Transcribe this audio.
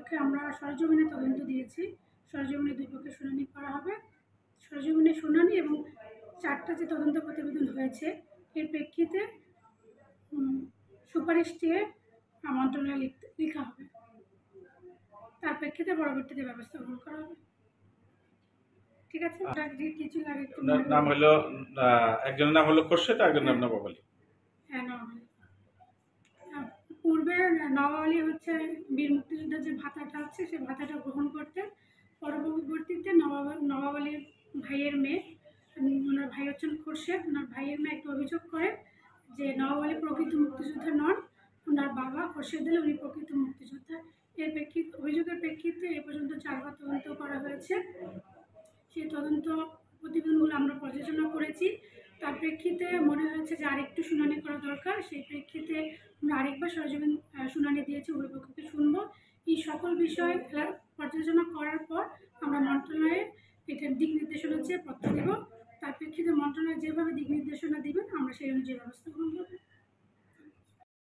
পক্ষে আমরা সরেজমিনে তদন্ত দিয়েছি। সরেজমিনে 2 পক্ষে শুনানি করা হবে। সরেজমিনে শুনানি এবং 4টা যে তদন্ত প্রতিবেদন হয়েছে এর প্রেক্ষিতে সুপারিশ চেয়ে মন্ত্রণালয়ে লেখা হবে। তার প্রেক্ষিতে পরবর্তীতে ব্যবস্থা গ্রহণ করা হবে। ঠিক আছে? কিছু লাগে নাম হলো একজনের নাম হলো খোরশেদ, একজনের নাম নবাব আলী। হ্যাঁ, নবাব আলী। পূর্বে নবাব আলী হচ্ছে বীর মুক্তিযোদ্ধার যে ভাতাটা আছে সেই ভাতাটা গ্রহণ করতেন। পরবর্তীতে নবাব আলীর ভাইয়ের মেয়ে, ওনার ভাই হচ্ছেন খোরশেদ, ওনার ভাইয়ের মেয়ে একটা অভিযোগ করে যে নবাব আলী প্রকৃত মুক্তিযোদ্ধা নন, ওনার বাবা খোরশেদ আলী উনি প্রকৃত মুক্তিযোদ্ধা। এর অভিযোগের প্রেক্ষিতে এ পর্যন্ত 4বার তদন্ত করা হয়েছে। সেই তদন্ত প্রতিবেদনগুলো আমরা পর্যালোচনা করেছি। তার প্রেক্ষিতে মনে হয়েছে যে আরেকটু শুনানি করা দরকার। সেই প্রেক্ষিতে আমরা আরেকবার সরেজমিন শুনানি দিয়েছি, উভয় পক্ষকে শুনবো। এই সকল বিষয় পর্যালোচনা করার পর আমরা মন্ত্রণালয়ে এটার দিক নির্দেশনা চেয়ে পত্র দেব। তার প্রেক্ষিতে মন্ত্রণালয় যেভাবে দিক নির্দেশনা দিবেন আমরা সেই অনুযায়ী ব্যবস্থা গ্রহণ করব।